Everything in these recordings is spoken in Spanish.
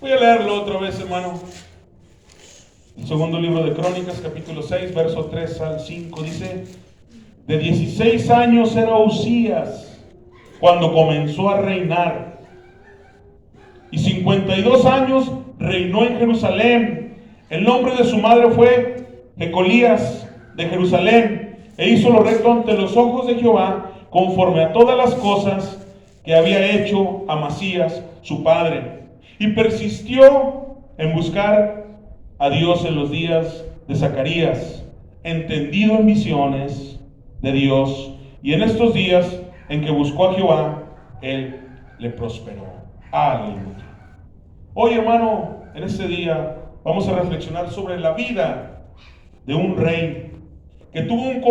Voy a leerlo otra vez, hermano. El segundo libro de Crónicas, capítulo 6, verso 3 al 5, dice: de 16 años era Uzías cuando comenzó a reinar, y 52 años reinó en Jerusalén. El nombre de su madre fue Jecolías de Jerusalén, e hizo lo recto ante los ojos de Jehová, conforme a todas las cosas que había hecho Amasías su padre, y persistió en buscar a Dios en los días de Zacarías, entendido en visiones de Dios, y en estos días en que buscó a Jehová, él le prosperó. Aleluya. Hoy, hermano, en este día vamos a reflexionar sobre la vida de un rey que tuvo un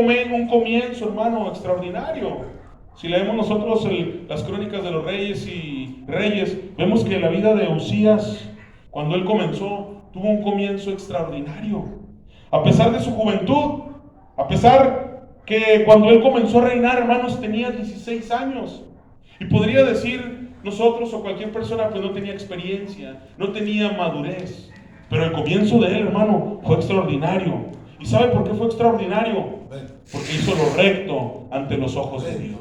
comienzo, hermano, extraordinario. Si leemos nosotros las crónicas de los reyes y reyes, vemos que la vida de Uzías, cuando él comenzó, tuvo un comienzo extraordinario. A pesar de su juventud, a pesar que cuando él comenzó a reinar, hermanos, tenía 16 años. Y podría decir nosotros o cualquier persona, pues no tenía experiencia, no tenía madurez. Pero el comienzo de él, hermano, fue extraordinario. ¿Y sabe por qué fue extraordinario? Porque hizo lo recto ante los ojos de Dios.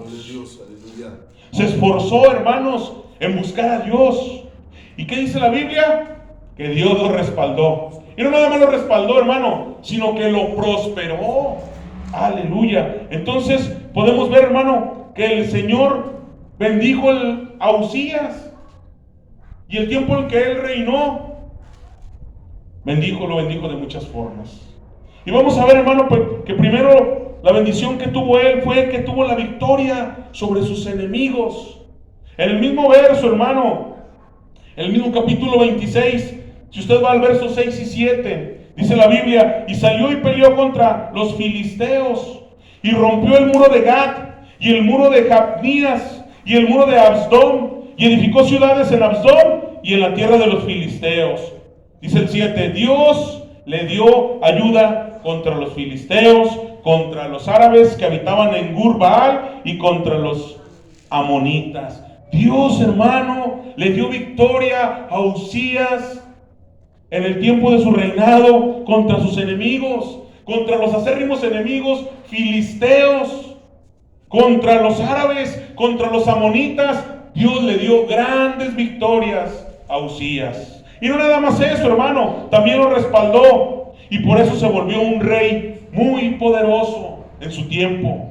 Se esforzó, hermanos, en buscar a Dios. ¿Y qué dice la Biblia? Que Dios lo respaldó. Y no nada más lo respaldó, hermano, sino que lo prosperó. Aleluya. Entonces podemos ver, hermano, que el Señor bendijo a Uzías. Y el tiempo en que él reinó, lo bendijo de muchas formas. Y vamos a ver, hermano, que primero la bendición que tuvo él fue que tuvo la victoria sobre sus enemigos. En el mismo verso, hermano, en el mismo capítulo 26, si usted va al verso 6 y 7, dice la Biblia: y salió y peleó contra los filisteos, y rompió el muro de Gat, y el muro de Jabnías, y el muro de Abdón, y edificó ciudades en Abdón y en la tierra de los filisteos. Dice el 7, Dios le dio ayuda contra los filisteos, contra los árabes que habitaban en Gur-Baal y contra los amonitas. Dios, hermano, le dio victoria a Uzías en el tiempo de su reinado contra sus enemigos, contra los acérrimos enemigos filisteos, contra los árabes, contra los amonitas. Dios le dio grandes victorias a Uzías. Y no nada más eso, hermano, también lo respaldó. Y por eso se volvió un rey muy poderoso en su tiempo.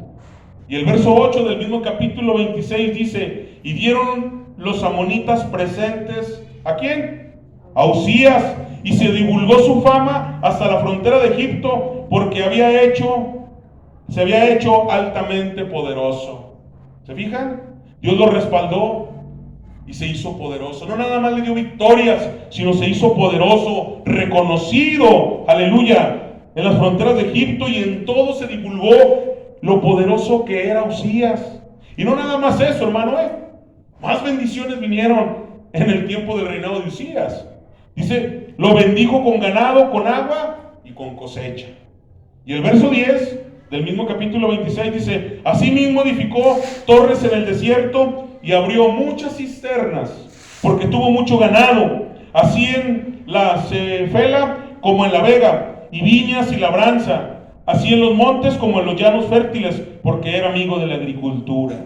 Y el verso 8 del mismo capítulo 26 dice: y dieron los amonitas presentes, ¿a quién? A Uzías, y se divulgó su fama hasta la frontera de Egipto, porque se había hecho altamente poderoso. ¿Se fijan? Dios lo respaldó y se hizo poderoso. No nada más le dio victorias, sino se hizo poderoso, reconocido, aleluya, en las fronteras de Egipto, y en todo se divulgó lo poderoso que era Uzías. Y no nada más eso, hermano, más bendiciones vinieron en el tiempo del reinado de Uzías. Dice, lo bendijo con ganado, con agua y con cosecha. Y el verso 10 del mismo capítulo 26 dice: asimismo edificó torres en el desierto y abrió muchas cisternas, porque tuvo mucho ganado, así en la Cefela como en la vega, y viñas y labranza, así en los montes como en los llanos fértiles, porque era amigo de la agricultura.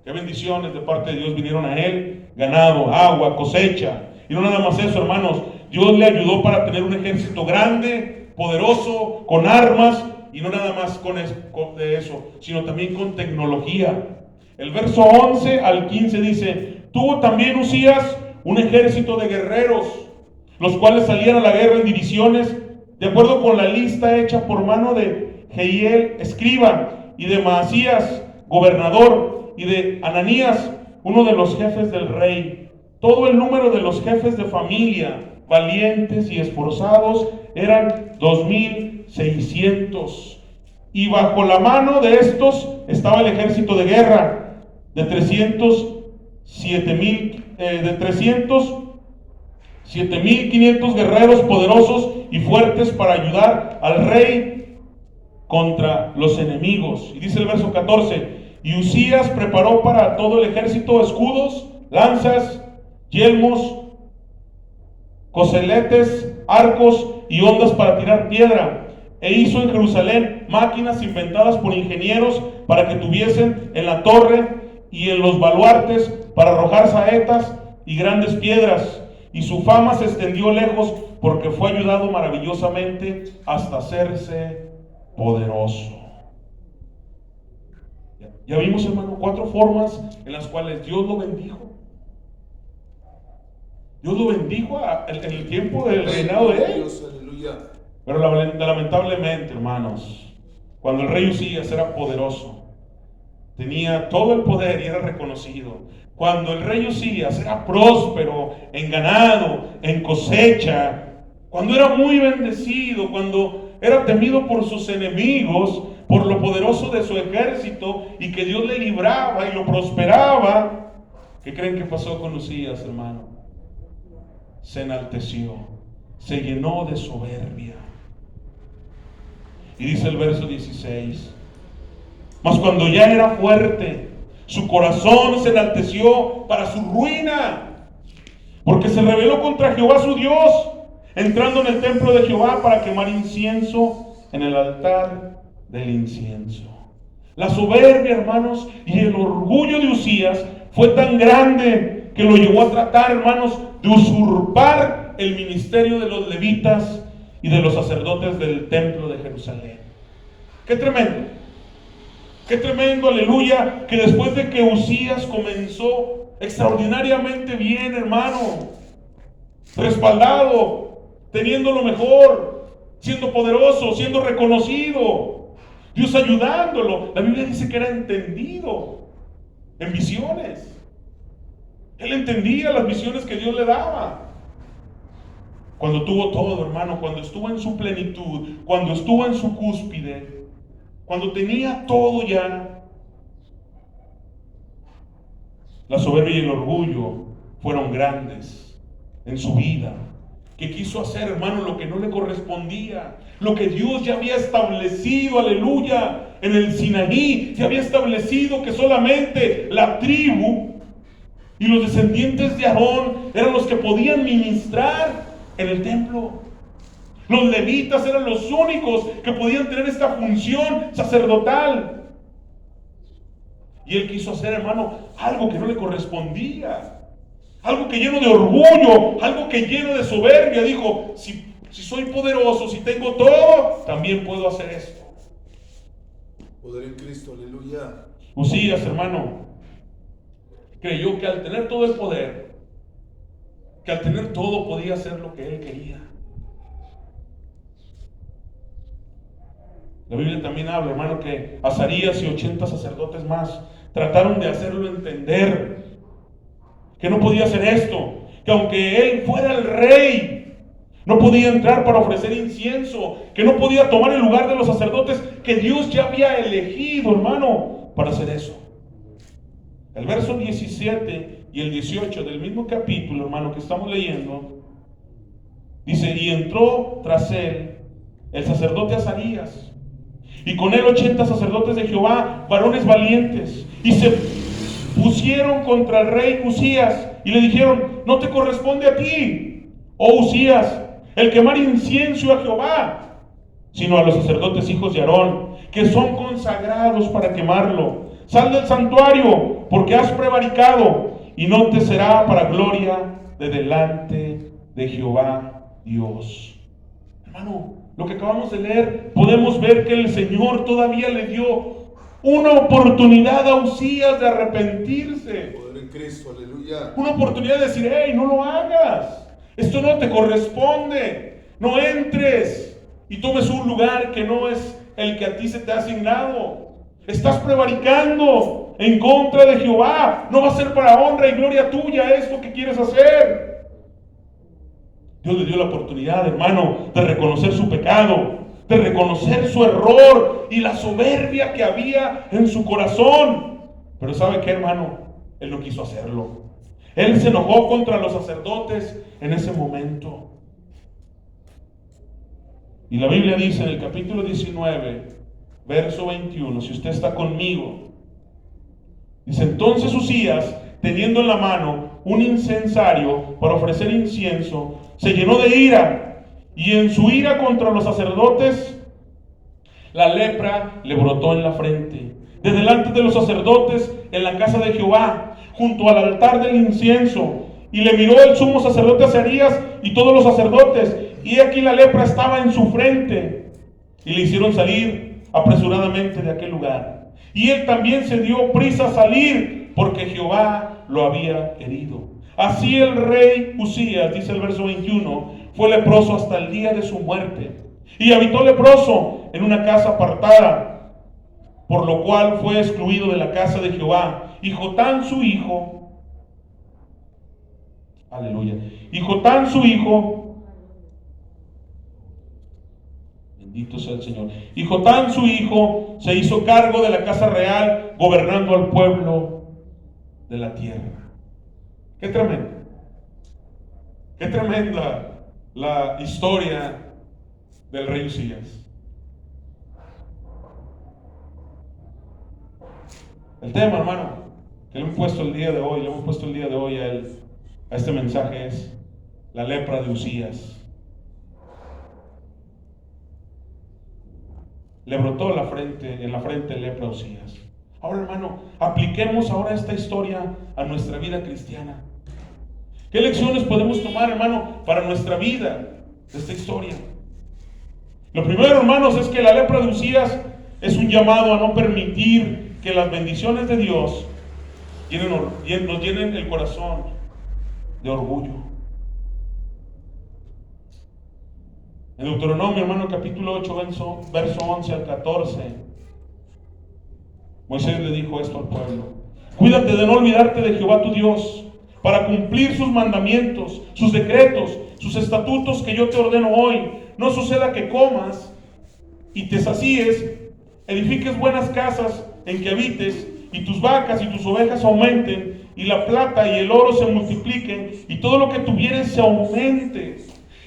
Qué bendiciones de parte de Dios vinieron a él: ganado, agua, cosecha. Y no nada más eso, hermanos, Dios le ayudó para tener un ejército grande, poderoso, con armas, y no nada más con eso, sino también con tecnología. El verso 11 al 15 dice: tuvo también Uzías un ejército de guerreros, los cuales salían a la guerra en divisiones, de acuerdo con la lista hecha por mano de Jehiel, escriba, y de Maasías, gobernador, y de Ananías, uno de los jefes del rey. Todo el número de los jefes de familia, valientes y esforzados, eran 2,600. Y bajo la mano de estos estaba el ejército de guerra de 307,500 guerreros poderosos y fuertes para ayudar al rey contra los enemigos. Y dice el verso 14: y Uzías preparó para todo el ejército escudos, lanzas, yelmos, coseletes, arcos y hondas para tirar piedra. E hizo en Jerusalén máquinas inventadas por ingenieros para que tuviesen en la torre y en los baluartes para arrojar saetas y grandes piedras. Y su fama se extendió lejos porque fue ayudado maravillosamente hasta hacerse poderoso. Ya vimos, hermano, 4 formas en las cuales Dios lo bendijo. Dios lo bendijo en el tiempo del reinado de él. Pero lamentablemente, hermanos, cuando el rey Usías era poderoso, tenía todo el poder y era reconocido. Cuando el rey Usías era próspero en ganado, en cosecha, cuando era muy bendecido, cuando era temido por sus enemigos, por lo poderoso de su ejército y que Dios le libraba y lo prosperaba, ¿qué creen que pasó con Usías, hermano? Se enalteció, se llenó de soberbia. Y dice el verso 16: mas cuando ya era fuerte, su corazón se enalteció para su ruina, porque se rebeló contra Jehová su Dios, entrando en el templo de Jehová para quemar incienso en el altar del incienso. La soberbia, hermanos, y el orgullo de Usías fue tan grande que lo llevó a tratar, hermanos, de usurpar el ministerio de los levitas y de los sacerdotes del templo de Jerusalén. ¡Qué tremendo! ¡Qué tremendo, aleluya! Que después de que Usías comenzó extraordinariamente bien, hermano, respaldado, teniendo lo mejor, siendo poderoso, siendo reconocido, Dios ayudándolo. La Biblia dice que era entendido en visiones. Él entendía las visiones que Dios le daba. Cuando tuvo todo, hermano, cuando estuvo en su plenitud, cuando estuvo en su cúspide, cuando tenía todo ya, la soberbia y el orgullo fueron grandes en su vida. Que quiso hacer, hermano, lo que no le correspondía, lo que Dios ya había establecido, aleluya, en el Sinaí. Ya había establecido que solamente la tribu y los descendientes de Aarón eran los que podían ministrar en el templo. Los levitas eran los únicos que podían tener esta función sacerdotal. Y él quiso hacer, hermano, algo que no le correspondía. Algo que lleno de orgullo, algo que lleno de soberbia. Dijo, si soy poderoso, si tengo todo, también puedo hacer esto. Poder en Cristo, aleluya. Usías, hermano, creyó que al tener todo el poder, que al tener todo podía hacer lo que él quería. La Biblia también habla, hermano, que Azarías y 80 sacerdotes más trataron de hacerlo entender que no podía hacer esto, que aunque él fuera el rey, no podía entrar para ofrecer incienso, que no podía tomar el lugar de los sacerdotes que Dios ya había elegido, hermano, para hacer eso. El verso 17 y el 18 del mismo capítulo, hermano, que estamos leyendo, dice: y entró tras él el sacerdote Azarías, y con él 80 sacerdotes de Jehová, varones valientes, y se pusieron contra el rey Usías, y le dijeron: no te corresponde a ti, oh Usías, el quemar incienso a Jehová, sino a los sacerdotes hijos de Aarón, que son consagrados para quemarlo. Sal del santuario, porque has prevaricado, y no te será para gloria de delante de Jehová Dios. Hermano, lo que acabamos de leer, podemos ver que el Señor todavía le dio una oportunidad a Usías de arrepentirse. Poder en Cristo, aleluya. Una oportunidad de decir: hey, no lo hagas, esto no te corresponde, no entres y tomes un lugar que no es el que a ti se te ha asignado. Estás prevaricando en contra de Jehová, no va a ser para honra y gloria tuya esto que quieres hacer. Dios le dio la oportunidad, hermano, de reconocer su pecado, de reconocer su error y la soberbia que había en su corazón. Pero ¿sabe qué, hermano? Él no quiso hacerlo. Él se enojó contra los sacerdotes en ese momento. Y la Biblia dice en el capítulo 19, verso 21, si usted está conmigo, dice: entonces Usías, teniendo en la mano un incensario para ofrecer incienso, se llenó de ira, y en su ira contra los sacerdotes, la lepra le brotó en la frente, de delante de los sacerdotes en la casa de Jehová, junto al altar del incienso. Y le miró el sumo sacerdote Azarías y todos los sacerdotes, y aquí la lepra estaba en su frente. Y le hicieron salir apresuradamente de aquel lugar. Y él también se dio prisa a salir, porque Jehová lo había herido. Así el rey Usías, dice el verso 21, fue leproso hasta el día de su muerte. Y habitó leproso en una casa apartada, por lo cual fue excluido de la casa de Jehová. Y Jotán su hijo, aleluya, y Jotán su hijo, bendito sea el Señor, y Jotán su hijo se hizo cargo de la casa real, gobernando al pueblo de la tierra. Qué tremendo, qué tremenda la historia del rey Usías. El tema, hermano, que le hemos puesto el día de hoy, a este mensaje es la lepra de Usías. Le brotó en la frente lepra a Usías. Ahora, hermano, apliquemos ahora esta historia a nuestra vida cristiana. ¿Qué lecciones podemos tomar, hermano, para nuestra vida de esta historia? Lo primero, hermanos, es que la lepra de Usías es un llamado a no permitir que las bendiciones de Dios nos llenen el corazón de orgullo. En Deuteronomio, hermano, capítulo 8, verso 11 al 14, Moisés le dijo esto al pueblo: cuídate de no olvidarte de Jehová tu Dios, para cumplir sus mandamientos, sus decretos, sus estatutos que yo te ordeno hoy. No suceda que comas y te sacíes, edifiques buenas casas en que habites, y tus vacas y tus ovejas aumenten, y la plata y el oro se multipliquen, y todo lo que tuvieres se aumente,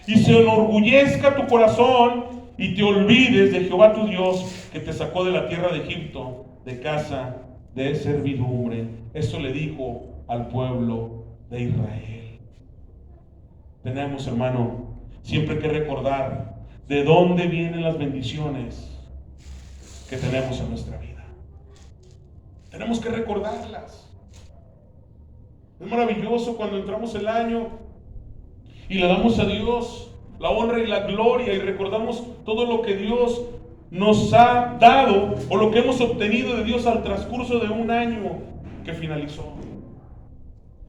y se enorgullezca tu corazón, y te olvides de Jehová tu Dios, que te sacó de la tierra de Egipto, de casa de servidumbre. Esto le dijo al pueblo de Israel. Tenemos, hermano, siempre que recordar de dónde vienen las bendiciones que tenemos en nuestra vida. Tenemos que recordarlas. Es maravilloso cuando entramos el año y le damos a Dios la honra y la gloria y recordamos todo lo que Dios nos ha dado o lo que hemos obtenido de Dios al transcurso de un año que finalizó.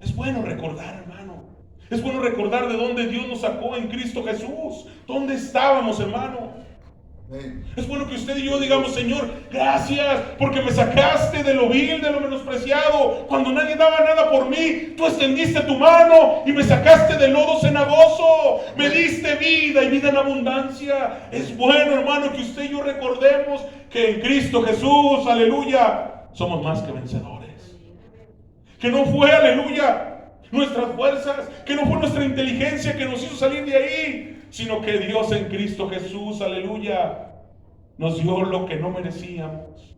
Es bueno recordar, hermano. Es bueno recordar de dónde Dios nos sacó en Cristo Jesús. ¿Dónde estábamos, hermano? Es bueno que usted y yo digamos: Señor, gracias porque me sacaste de lo vil, de lo menospreciado. Cuando nadie daba nada por mí, tú extendiste tu mano y me sacaste del lodo cenagoso. Me diste vida y vida en abundancia. Es bueno, hermano, que usted y yo recordemos que en Cristo Jesús, aleluya, somos más que vencedores. Que no fue, aleluya, nuestras fuerzas, que no fue nuestra inteligencia que nos hizo salir de ahí, sino que Dios en Cristo Jesús, aleluya, nos dio lo que no merecíamos.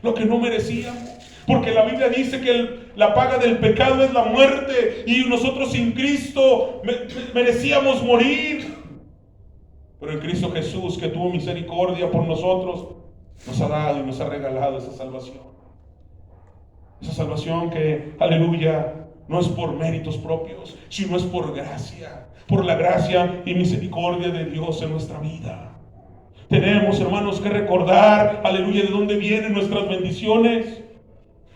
Lo que no merecíamos. Porque la Biblia dice que la paga del pecado es la muerte, y nosotros sin Cristo merecíamos morir. Pero en Cristo Jesús, que tuvo misericordia por nosotros, nos ha dado y nos ha regalado esa salvación. Esa salvación que, aleluya, no es por méritos propios, sino es por gracia, por la gracia y misericordia de Dios en nuestra vida. Tenemos, hermanos, que recordar, aleluya, de dónde vienen nuestras bendiciones,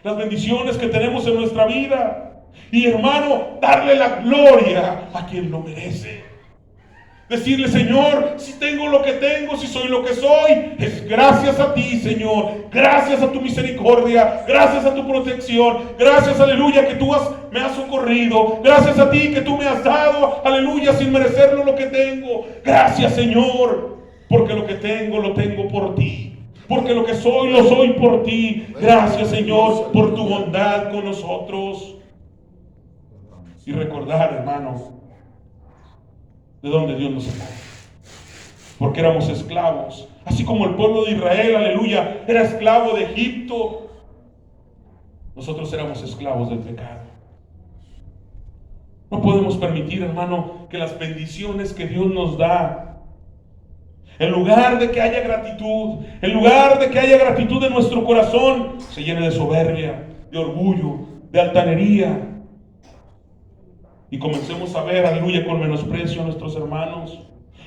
las bendiciones que tenemos en nuestra vida. Y, hermano, darle la gloria a quien lo merece. Decirle: Señor, si tengo lo que tengo, si soy lo que soy, es gracias a ti, Señor. Gracias a tu misericordia, gracias a tu protección, gracias, aleluya, que tú me has socorrido. Gracias a ti que tú me has dado, aleluya, sin merecerlo lo que tengo. Gracias, Señor, porque lo que tengo lo tengo por ti. Porque lo que soy lo soy por ti. Gracias, Señor, por tu bondad con nosotros. Y recordar, hermano, de donde Dios nos sacó. Porque éramos esclavos. Así como el pueblo de Israel, aleluya, era esclavo de Egipto. Nosotros éramos esclavos del pecado. No podemos permitir, hermano, que las bendiciones que Dios nos da, en lugar de que haya gratitud, en lugar de que haya gratitud en nuestro corazón, se llene de soberbia, de orgullo, de altanería. Y comencemos a ver, aleluya, con menosprecio a nuestros hermanos.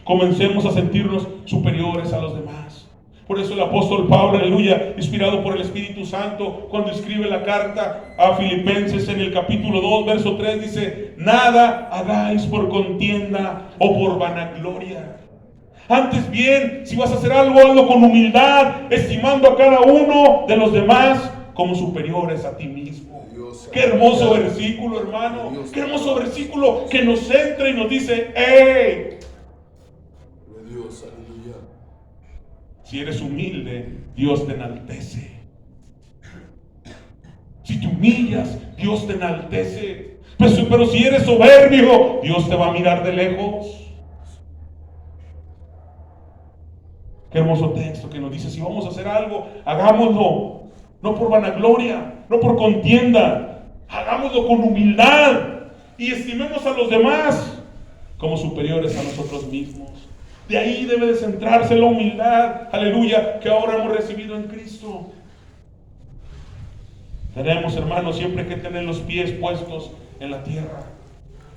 Comencemos a sentirnos superiores a los demás. Por eso el apóstol Pablo, aleluya, inspirado por el Espíritu Santo, cuando escribe la carta a Filipenses en el capítulo 2, verso 3, dice: nada hagáis por contienda o por vanagloria. Antes bien, si vas a hacer algo, hazlo con humildad, estimando a cada uno de los demás como superiores a ti mismo. Qué hermoso versículo, hermano. Qué hermoso versículo que nos centra y nos dice: ¡hey! Dios, aleluya. Si eres humilde, Dios te enaltece. Si te humillas, Dios te enaltece. Pero si eres soberbio, Dios te va a mirar de lejos. Qué hermoso texto que nos dice: si vamos a hacer algo, hagámoslo. No por vanagloria, no por contienda. Hagámoslo con humildad. Y estimemos a los demás como superiores a nosotros mismos. De ahí debe de centrarse la humildad, aleluya, que ahora hemos recibido en Cristo. Tenemos, hermanos, siempre que tener los pies puestos en la tierra.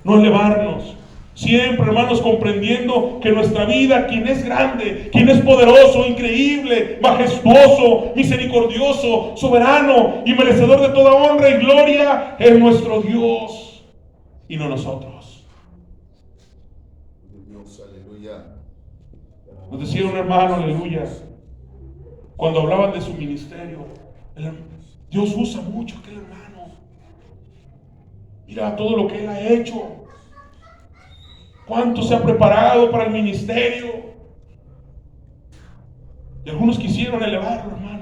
No elevarnos. Siempre, hermanos, comprendiendo que nuestra vida, quien es grande, quien es poderoso, increíble, majestuoso, misericordioso, soberano y merecedor de toda honra y gloria, es nuestro Dios y no nosotros. Dios, aleluya. Nos decía un hermano, aleluya, cuando hablaban de su ministerio, Dios usa mucho a aquel hermano. Mira todo lo que él ha hecho. ¿Cuánto se ha preparado para el ministerio? Y algunos quisieron elevarlo, hermano.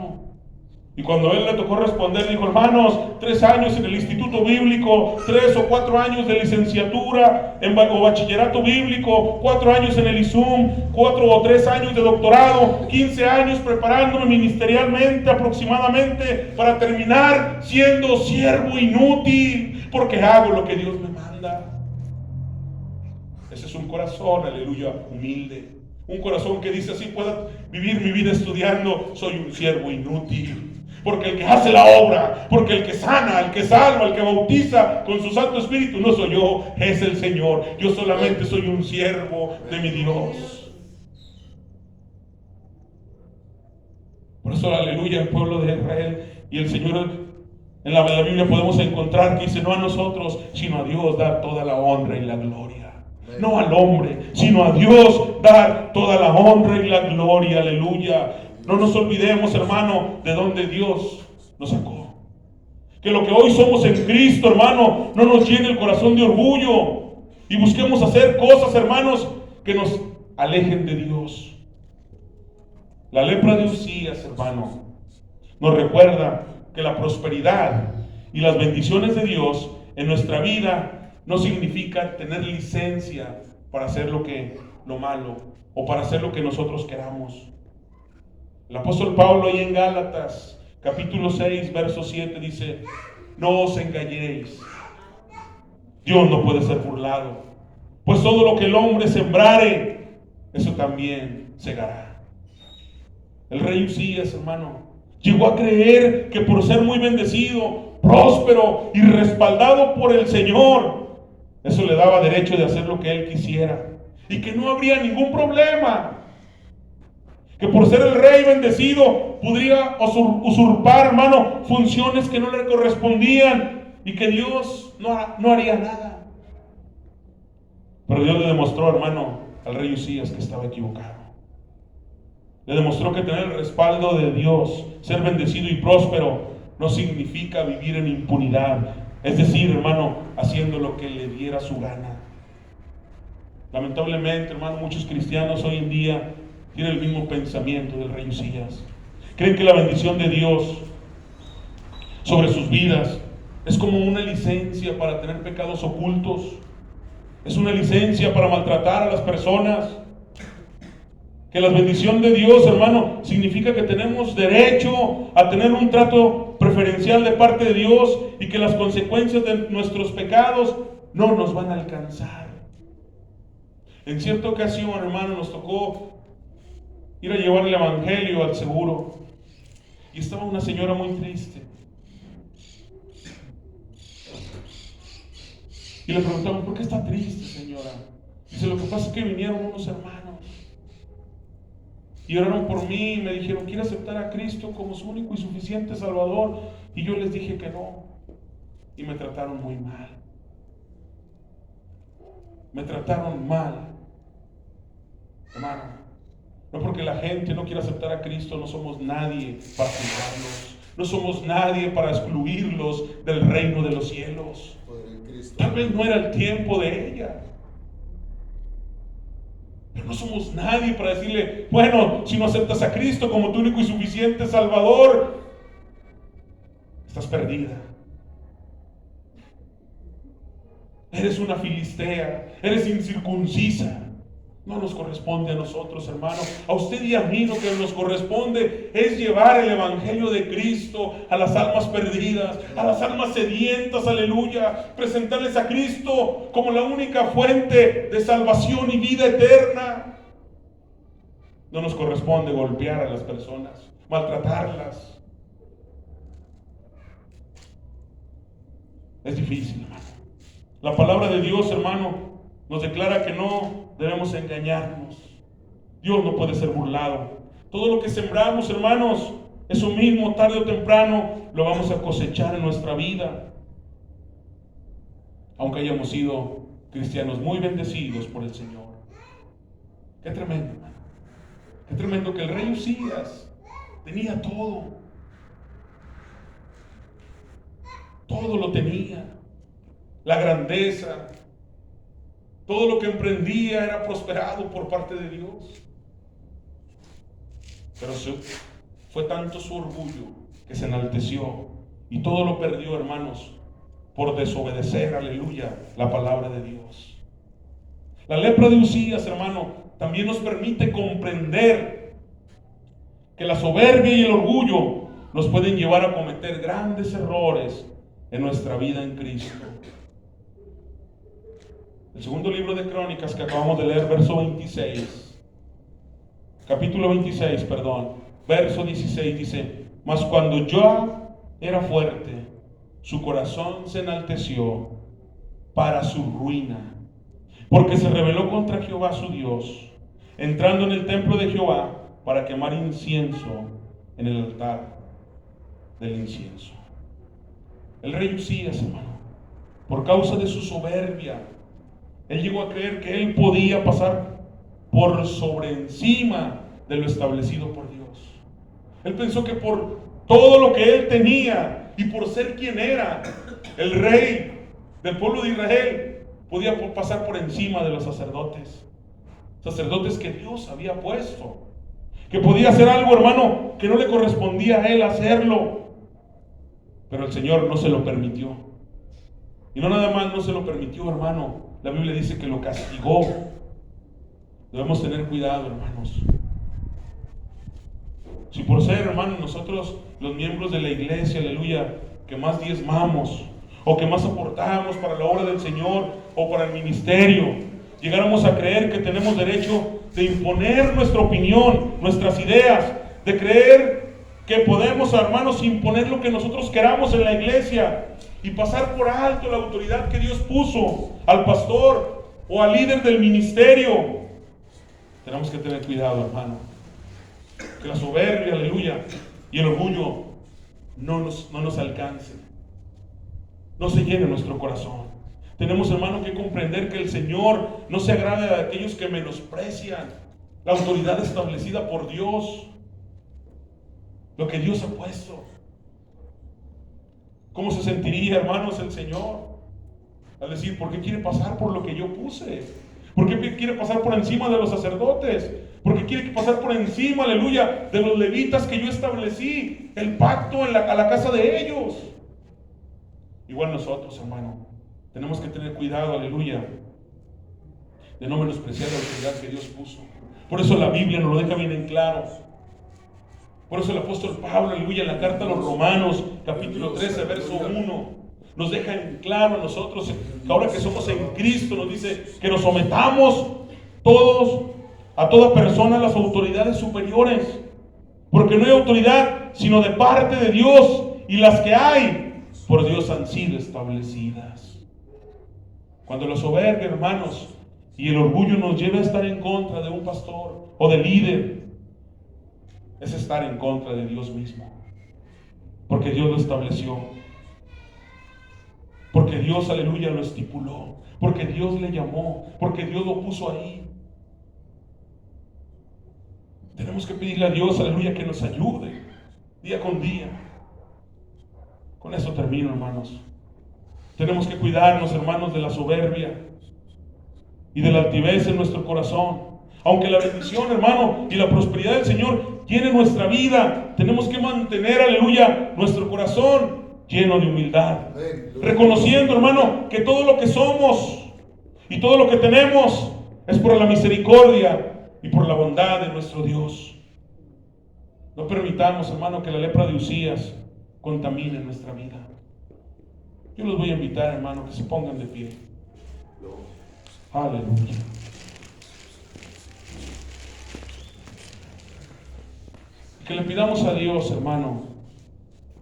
Y cuando él le tocó responder, dijo: hermanos, 3 años en el instituto bíblico, 3 o 4 años de licenciatura o bachillerato bíblico, 4 años en el ISUM, 4 o 3 años de doctorado, 15 años preparándome ministerialmente aproximadamente para terminar siendo siervo inútil, porque hago lo que Dios me manda. Ese es un corazón, aleluya, humilde. Un corazón que dice: así puedo vivir mi vida estudiando, soy un siervo inútil. Porque el que hace la obra, porque el que sana, el que salva, el que bautiza con su Santo Espíritu, no soy yo, es el Señor. Yo solamente soy un siervo de mi Dios. Por eso, aleluya, el pueblo de Israel y el Señor, en la Biblia podemos encontrar que dice: no a nosotros, sino a Dios dar toda la honra y la gloria. No al hombre, sino a Dios dar toda la honra y la gloria, aleluya. No nos olvidemos, hermano, de donde Dios nos sacó. Que lo que hoy somos en Cristo, hermano, no nos llene el corazón de orgullo. Y busquemos hacer cosas, hermanos, que nos alejen de Dios. La lepra de Usías, hermano, nos recuerda que la prosperidad y las bendiciones de Dios en nuestra vida no significa tener licencia para hacer lo malo o para hacer lo que nosotros queramos. El apóstol Pablo ahí en Gálatas, capítulo 6, verso 7 dice: no os engañéis, Dios no puede ser burlado, pues todo lo que el hombre sembrare, eso también segará. El rey Usías, hermano, llegó a creer que por ser muy bendecido, próspero y respaldado por el Señor, eso le daba derecho de hacer lo que él quisiera y que no habría ningún problema. Que por ser el rey bendecido podría usurpar, hermano, funciones que no le correspondían y que Dios no haría nada. Pero Dios le demostró, hermano, al rey Usías que estaba equivocado. Le demostró que tener el respaldo de Dios, ser bendecido y próspero, no significa vivir en impunidad. Es decir, hermano, haciendo lo que le diera su gana. Lamentablemente, hermano, muchos cristianos hoy en día tienen el mismo pensamiento del rey Usías. Creen que la bendición de Dios sobre sus vidas es como una licencia para tener pecados ocultos. Es una licencia para maltratar a las personas. Que la bendición de Dios, hermano, significa que tenemos derecho a tener un trato preferencial de parte de Dios y que las consecuencias de nuestros pecados no nos van a alcanzar. En cierta ocasión, hermano, nos tocó ir a llevar el evangelio al seguro. Y estaba una señora muy triste. Y le preguntamos, ¿por qué está triste, señora? Dice, lo que pasa es que vinieron unos hermanos y oraron por mí y me dijeron, ¿quiere aceptar a Cristo como su único y suficiente Salvador? Y yo les dije que no. Y me trataron muy mal. Me trataron mal. Hermano, no porque la gente no quiera aceptar a Cristo, no somos nadie para juzgarlos. No somos nadie para excluirlos del reino de los cielos. Tal vez no era el tiempo de ella. Pero no somos nadie para decirle, bueno, si no aceptas a Cristo como tu único y suficiente Salvador, estás perdida. Eres una filistea, eres incircuncisa. No nos corresponde a nosotros, hermano. A usted y a mí lo que nos corresponde es llevar el evangelio de Cristo a las almas perdidas, a las almas sedientas, aleluya. Presentarles a Cristo como la única fuente de salvación y vida eterna. No nos corresponde golpear a las personas, maltratarlas. Es difícil, hermano. La palabra de Dios, hermano, nos declara que no debemos engañarnos. Dios no puede ser burlado. Todo lo que sembramos, hermanos, eso mismo, tarde o temprano, lo vamos a cosechar en nuestra vida. Aunque hayamos sido cristianos muy bendecidos por el Señor. Qué tremendo, hermano. Qué tremendo que el rey Usías tenía todo. Todo lo tenía. La grandeza. Todo lo que emprendía era prosperado por parte de Dios. Pero fue tanto su orgullo que se enalteció y todo lo perdió, hermanos, por desobedecer, aleluya, la palabra de Dios. La lepra de Usías, hermano, también nos permite comprender que la soberbia y el orgullo nos pueden llevar a cometer grandes errores en nuestra vida en Cristo. El segundo libro de Crónicas que acabamos de leer, verso 26, capítulo 26, perdón, verso 16 dice, mas cuando Joab era fuerte, su corazón se enalteció para su ruina, porque se rebeló contra Jehová su Dios, entrando en el templo de Jehová para quemar incienso en el altar del incienso. El rey Usías, hermano, por causa de su soberbia, él llegó a creer que él podía pasar por sobre encima de lo establecido por Dios. Él pensó que por todo lo que él tenía y por ser quien era, el rey del pueblo de Israel, podía pasar por encima de los sacerdotes. Sacerdotes que Dios había puesto. Que podía hacer algo, hermano, que no le correspondía a él hacerlo. Pero el Señor no se lo permitió. Y no nada más no se lo permitió, hermano. La Biblia dice que lo castigó. Debemos tener cuidado, hermanos. Si por ser, hermanos, nosotros los miembros de la iglesia, aleluya, que más diezmamos o que más aportamos para la obra del Señor o para el ministerio, llegáramos a creer que tenemos derecho de imponer nuestra opinión, nuestras ideas, de creer que podemos, hermanos, imponer lo que nosotros queramos en la iglesia y pasar por alto la autoridad que Dios puso al pastor o al líder del ministerio. Tenemos que tener cuidado, hermano, que la soberbia, aleluya, y el orgullo no nos alcance, no se llene nuestro corazón. Tenemos, hermano, que comprender que el Señor no se agrada de aquellos que menosprecian la autoridad establecida por Dios, lo que Dios ha puesto. ¿Cómo se sentiría, hermanos, el Señor al decir, ¿por qué quiere pasar por lo que yo puse? ¿Por qué quiere pasar por encima de los sacerdotes? ¿Por qué quiere pasar por encima, aleluya, de los levitas que yo establecí el pacto a la casa de ellos? Igual nosotros, hermano, tenemos que tener cuidado, aleluya, de no menospreciar la autoridad que Dios puso. Por eso la Biblia nos lo deja bien en claro. Por eso el apóstol Pablo, aleluya, en la carta a los Romanos, capítulo 13, verso 1, nos deja en claro a nosotros, que ahora que somos en Cristo, nos dice que nos sometamos todos, a toda persona, a las autoridades superiores, porque no hay autoridad sino de parte de Dios, y las que hay por Dios han sido establecidas. Cuando la soberbia, hermanos, y el orgullo nos lleva a estar en contra de un pastor o de líder, es estar en contra de Dios mismo, porque Dios lo estableció, porque Dios, aleluya, lo estipuló, porque Dios le llamó, porque Dios lo puso ahí. Tenemos que pedirle a Dios, aleluya, que nos ayude día con día. Con eso termino, hermanos. Tenemos que cuidarnos, hermanos, de la soberbia y de la altivez en nuestro corazón. Aunque la bendición, hermano, y la prosperidad del Señor llene nuestra vida, tenemos que mantener, aleluya, nuestro corazón lleno de humildad. Reconociendo, hermano, que todo lo que somos y todo lo que tenemos es por la misericordia y por la bondad de nuestro Dios. No permitamos, hermano, que la lepra de Usías contamine nuestra vida. Yo los voy a invitar, hermano, que se pongan de pie. Aleluya. Que le pidamos a Dios, hermano,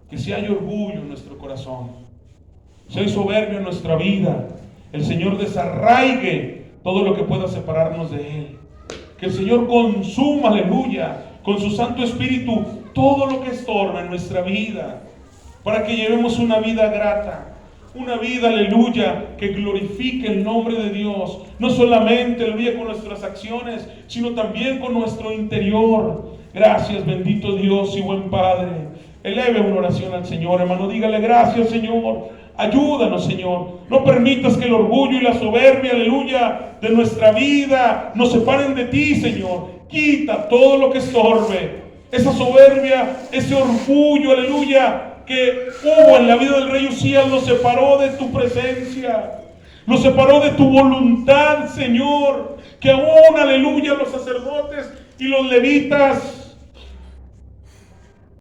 que si hay orgullo en nuestro corazón, si hay soberbia en nuestra vida, el Señor desarraigue todo lo que pueda separarnos de Él. Que el Señor consuma, aleluya, con su Santo Espíritu todo lo que estorba en nuestra vida, para que llevemos una vida grata, una vida, aleluya, que glorifique el nombre de Dios, no solamente, aleluya, con nuestras acciones, sino también con nuestro interior. Gracias, bendito Dios y buen Padre. Eleve una oración al Señor, hermano, dígale: gracias, Señor, ayúdanos, Señor, no permitas que el orgullo y la soberbia, aleluya, de nuestra vida nos separen de ti, Señor. Quita todo lo que estorbe, esa soberbia, ese orgullo, aleluya, que hubo en la vida del rey Usías, lo separó de tu presencia, lo separó de tu voluntad, Señor. Que aún, aleluya, los sacerdotes y los levitas